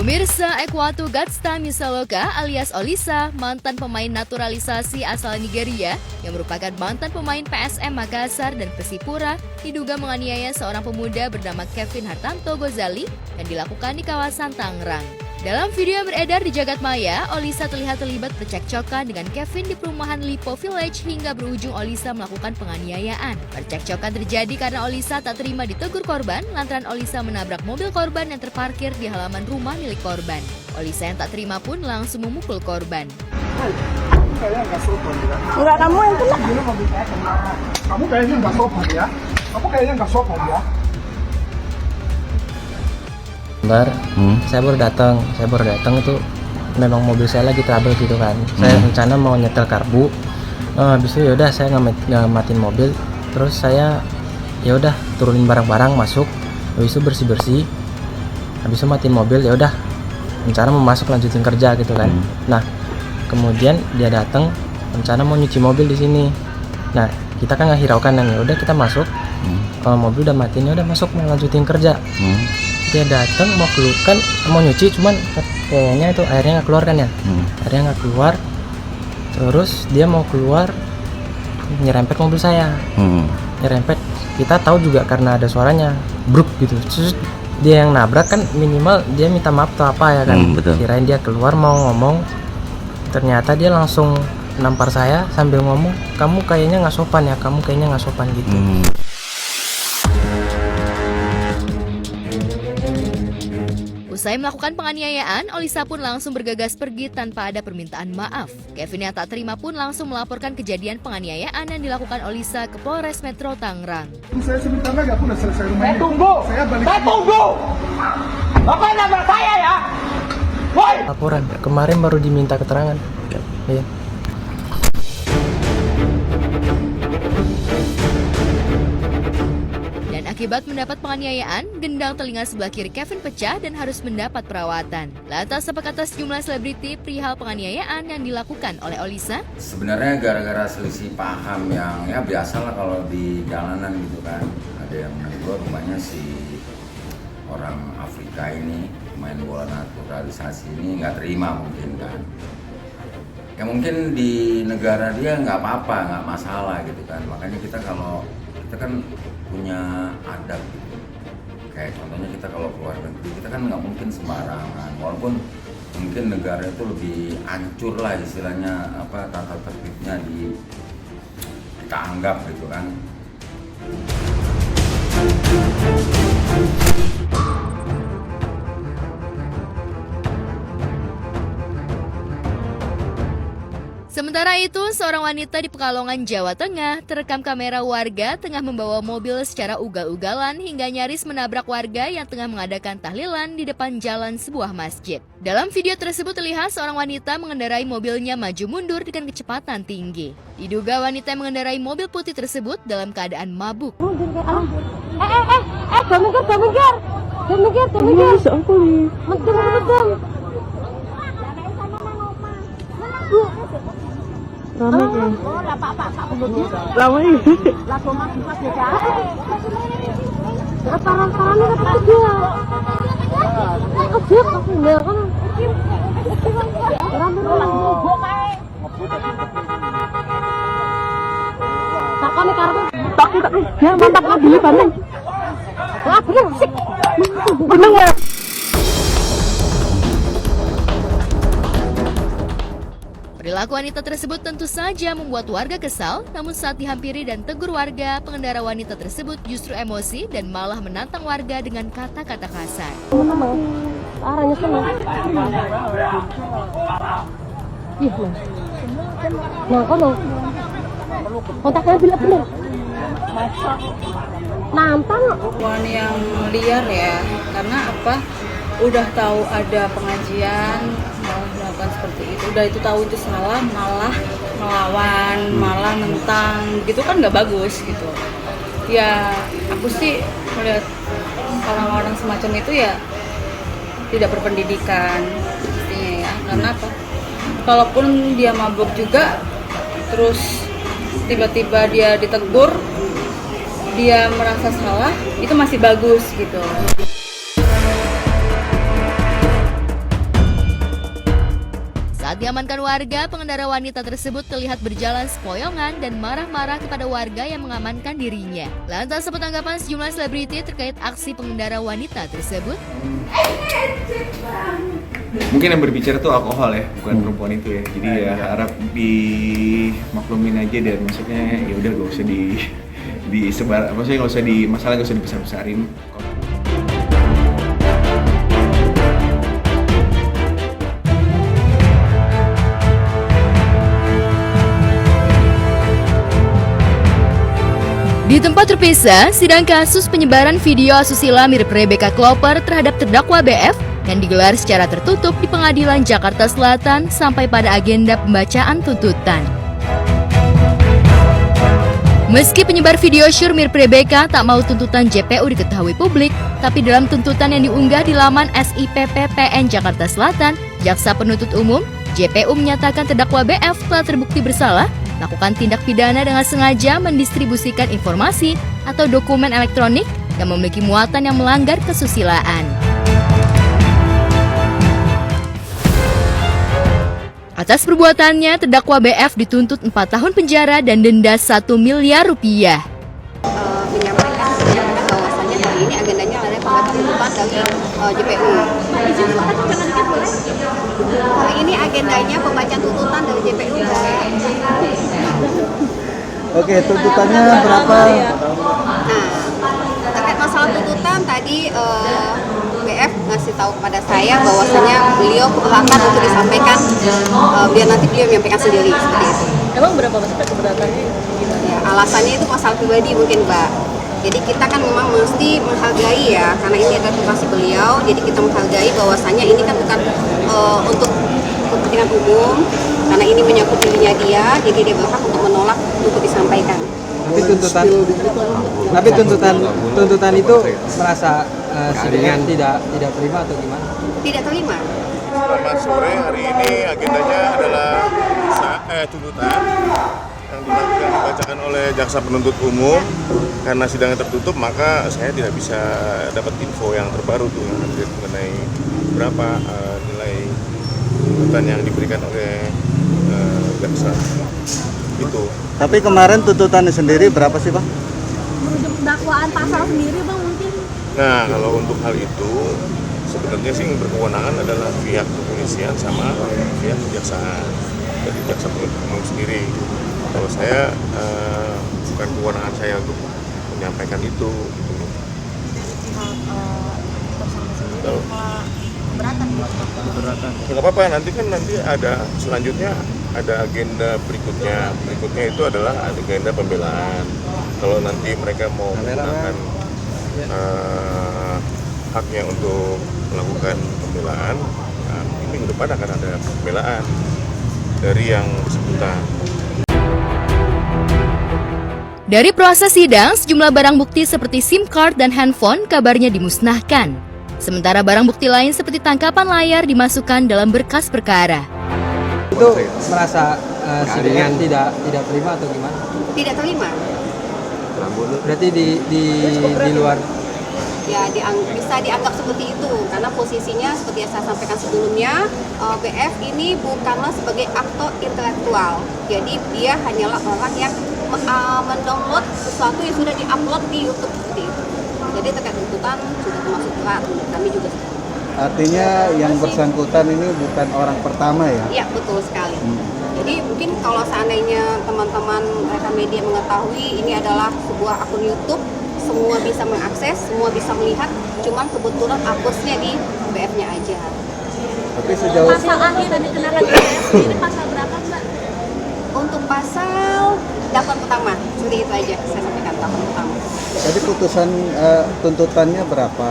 Pemirsa, Ekwatu Gatsta Misaloka alias Olisa, mantan pemain naturalisasi asal Nigeria yang merupakan mantan pemain PSM Makassar dan Persipura, diduga menganiaya seorang pemuda bernama Kevin Hartanto Gozali yang dilakukan di kawasan Tangerang. Dalam video yang beredar di jagat maya, Olisa terlihat terlibat percekcokan dengan Kevin di perumahan Lipo Village hingga berujung Olisa melakukan penganiayaan. Percekcokan terjadi karena Olisa tak terima ditegur korban lantaran Olisa menabrak mobil korban yang terparkir di halaman rumah milik korban. Olisa yang tak terima pun langsung memukul korban. Enggak, kamu yang kena. Kamu kayaknya nggak sopan ya. Kamu kayaknya nggak sopan ya. Saya baru datang itu memang mobil saya lagi trouble gitu kan. Saya rencana mau nyetel karbu, habis itu yaudah saya ngamatin mobil, terus saya yaudah turunin barang-barang masuk, habis itu bersih-bersih, habis itu matiin mobil, yaudah rencana mau masuk lanjutin kerja gitu kan. Nah kemudian dia datang rencana mau nyuci mobil di sini. Nah kita kan nggak hiraukan kan, ya udah kita masuk, mobil udah matiin, udah masuk mau lanjutin kerja. Dia datang mau nyuci, cuman kayaknya itu airnya nggak keluar kan ya, airnya nggak keluar, terus dia mau keluar nyerempet mobil saya, nyerempet. Kita tahu juga karena ada suaranya bruk gitu, terus dia yang nabrak kan minimal dia minta maaf atau apa ya kan. Kirain dia keluar mau ngomong, ternyata dia langsung nampar saya sambil ngomong, kamu kayaknya nggak sopan ya, kamu kayaknya nggak sopan gitu. Usai melakukan penganiayaan, Olisa pun langsung bergegas pergi tanpa ada permintaan maaf. Kevin yang tak terima pun langsung melaporkan kejadian penganiayaan yang dilakukan Olisa ke Polres Metro Tangerang. Saya sebentar lagi aku udah selesai rumah ini. Saya tunggu. Bapak nabrak saya ya. Woi. Laporan kemarin baru diminta keterangan. Iya. Akibat mendapat penganiayaan, gendang telinga sebelah kiri Kevin pecah dan harus mendapat perawatan. Lantas apa kata sejumlah selebriti perihal penganiayaan yang dilakukan oleh Olisa? Sebenarnya gara-gara selisih paham yang ya biasalah kalau di jalanan gitu kan. Ada yang menegur rumahnya si orang Afrika ini, main bola naturalisasi ini nggak terima mungkin kan. Ya mungkin di negara dia nggak apa-apa, nggak masalah gitu kan. Makanya kita kan punya adab gitu. Kayak contohnya kita kalau keluar negeri, kita kan nggak mungkin sembarangan. Walaupun mungkin negara itu lebih hancur lah istilahnya, apa tata tertibnya kita anggap gitu kan. Sementara itu, seorang wanita di Pekalongan, Jawa Tengah terekam kamera warga tengah membawa mobil secara ugal-ugalan hingga nyaris menabrak warga yang tengah mengadakan tahlilan di depan jalan sebuah masjid. Dalam video tersebut terlihat seorang wanita mengendarai mobilnya maju mundur dengan kecepatan tinggi. Diduga wanita yang mengendarai mobil putih tersebut dalam keadaan mabuk. Perilaku wanita tersebut tentu saja membuat warga kesal, namun saat dihampiri dan tegur warga, pengendara wanita tersebut justru emosi dan malah menantang warga dengan kata-kata kasar. Arahnya sana. Nah, kono. Kontaknya bila bener. Nantang. Hubungan yang liar ya, karena apa? Udah tahu ada pengajian, malah melakukan seperti itu. Udah itu tahu itu salah, malah melawan, malah nentang, gitu kan nggak bagus gitu. Ya, aku sih melihat orang-orang semacam itu ya tidak berpendidikan, pastinya ya. Karena apa? Kalaupun dia mabuk juga, terus tiba-tiba dia ditegur, dia merasa salah, itu masih bagus gitu. Saat diamankan warga, pengendara wanita tersebut terlihat berjalan sepoyongan dan marah-marah kepada warga yang mengamankan dirinya. Lantas apa tanggapan sejumlah selebriti terkait aksi pengendara wanita tersebut? Mungkin yang berbicara tuh alkohol ya, bukan perempuan itu ya. Jadi ya harap dimaklumin aja dan maksudnya ya udah gak usah disebar, maksudnya gak usah masalah gak usah dibesar-besarin. Di tempat terpisah, sidang kasus penyebaran video asusila mirip Rebecca Klopper terhadap terdakwa BF yang digelar secara tertutup di Pengadilan Jakarta Selatan sampai pada agenda pembacaan tuntutan. Meski penyebar video syur mirip Rebecca tak mau tuntutan JPU diketahui publik, tapi dalam tuntutan yang diunggah di laman SIPP PN Jakarta Selatan, Jaksa Penuntut Umum, JPU menyatakan terdakwa BF telah terbukti bersalah melakukan tindak pidana dengan sengaja mendistribusikan informasi atau dokumen elektronik yang memiliki muatan yang melanggar kesusilaan. Atas perbuatannya, terdakwa BF dituntut 4 tahun penjara dan denda 1 miliar rupiah. Menyampaikan bahwasannya hari ini agendanya adalah pembacaan tuntutan dari JPU. Hari ini agendanya pembacaan tuntutan dari JPU. Oke, tuntutannya berapa? Nah, terkait masalah tuntutan tadi BF ngasih tahu kepada saya bahwasannya beliau keberatan untuk disampaikan, biar nanti beliau menyampaikan sendiri seperti itu. Emang berapa besar keberatannya? Ya, alasannya itu masalah pribadi mungkin, Mbak. Jadi kita kan memang mesti menghargai ya, karena ini adalah privasi beliau, jadi kita menghargai bahwasannya ini kan bukan untuk kepentingan umum, karena ini menyangkut dirinya dia, jadi dia berhak untuk menolak untuk disampaikan. Tapi tuntutan itu merasa sidang tidak terima atau gimana? Tidak terima. Selamat sore, hari ini agendanya adalah tuntutan yang dibacakan oleh Jaksa Penuntut Umum. Karena sidangnya tertutup, maka saya tidak bisa dapat info yang terbaru tuh yang update mengenai berapa nilai tuntutan yang diberikan oleh jaksa itu. Tapi kemarin tuntutannya sendiri berapa sih, Bang? Dakwaan pasal sendiri, Bang, mungkin? Nah, kalau untuk hal itu sebenarnya sih yang berkewenangan adalah pihak kepolisian sama pihak kejaksaan dari jaksa penuntut umum sendiri. Kalau saya bukan kewenangan saya untuk menyampaikan itu. Keberatan. Nggak apa-apa, nanti ada selanjutnya ada agenda berikutnya. Berikutnya itu adalah agenda pembelaan. Kalau nanti mereka mau menggunakan haknya untuk melakukan pembelaan, nah, minggu depan akan ada pembelaan dari yang bersangkutan. Dari proses sidang, sejumlah barang bukti seperti SIM card dan handphone kabarnya dimusnahkan. Sementara barang bukti lain seperti tangkapan layar dimasukkan dalam berkas perkara. Itu merasa sidang tidak terima atau gimana? Tidak terima. Berarti di luar. Ya, bisa dianggap seperti itu karena posisinya seperti yang saya sampaikan sebelumnya, BF ini bukanlah sebagai aktor intelektual. Jadi dia hanyalah orang yang mendownload sesuatu yang sudah diupload di YouTube seperti itu. Jadi terkait tuntutan sudah termasuk berat, kami juga. Artinya yang bersangkutan ini bukan orang pertama ya? Iya, betul sekali. Jadi mungkin kalau seandainya teman-teman rekan media mengetahui ini adalah sebuah akun YouTube, semua bisa mengakses, semua bisa melihat, cuman kebetulan hapusnya di BF-nya aja. Tapi sejauh Pasal akhir yang dikenakan BF ini pasal berapa, Mbak? Untuk pasal dakwaan pertama, seperti itu aja saya sampaikan, dakwaan pertama. Jadi putusan tuntutannya berapa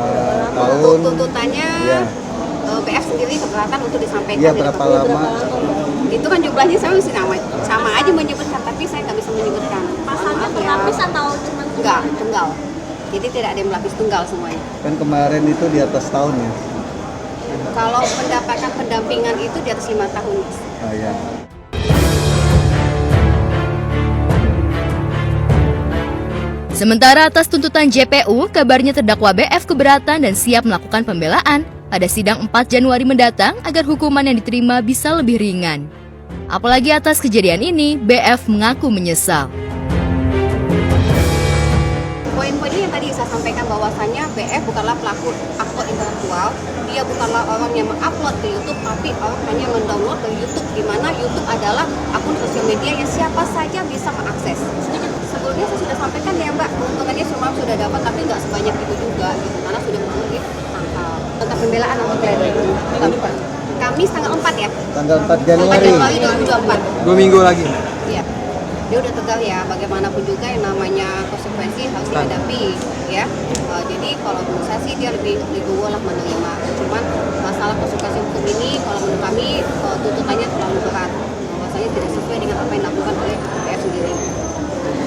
tahun? Untuk tuntutannya Ya. BF sendiri keberatan untuk disampaikan. Iya, berapa lama? Itu kan jumlahnya saya mesti sama aja menyebutkan, tapi saya nggak bisa menyebutkan. Pasalnya Maaf ya. berlapis atau cuma Enggak, tunggal. Jadi tidak ada yang berlapis, tunggal semuanya. Kan kemarin itu di atas tahun ya? Kalau mendapatkan pendampingan itu di atas 5 tahun. Oh, ya. Sementara atas tuntutan JPU, kabarnya terdakwa BF keberatan dan siap melakukan pembelaan pada sidang 4 Januari mendatang agar hukuman yang diterima bisa lebih ringan. Apalagi atas kejadian ini, BF mengaku menyesal. Poin-poinnya yang tadi saya sampaikan bahwasannya BF bukanlah pelaku aktor intelektual, dia bukanlah orang yang mengupload ke YouTube, tapi orang hanya mendownload ke YouTube, di mana YouTube adalah akun sosial media yang siapa saja bisa mengakses. Sebelumnya saya sudah sampaikan ya Mbak, keuntungannya semua sudah dapat, tapi nggak sebanyak itu juga, gitu, karena sudah memenuhi tentang pembelaan atau klien. Kamis tanggal 4 ya? Tanggal 4 Januari. 4 Januari 2024. 2 minggu lagi. Iya. Dia udah tegal ya, bagaimanapun juga yang namanya konsekuensi harus dihadapi ya. Jadi kalau menurut saya sih dia lebih legowo lah menerima. Cuman masalah konsekuensi hukum ini kalau menurut kami tuntutannya terlalu berat. Bahwasanya tidak sesuai dengan apa yang dilakukan oleh BF sendiri.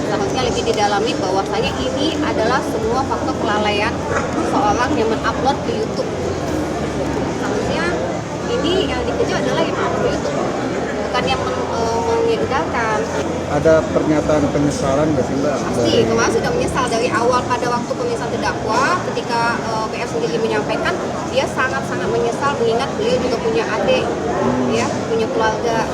Seharusnya lebih didalami bahwasanya ini adalah semua faktor kelalaian seorang yang mengupload ke YouTube. Seharusnya ini yang dikejar adalah yang mengupload ke YouTube, bukan yang meninggalkan. Ada pernyataan penyesalan nggak sih Mbak? Pasti, kemarin sudah menyesal dari awal pada waktu pemeriksaan terdakwa ketika BF sendiri menyampaikan dia sangat-sangat menyesal mengingat beliau juga punya adik, ya, punya keluarga.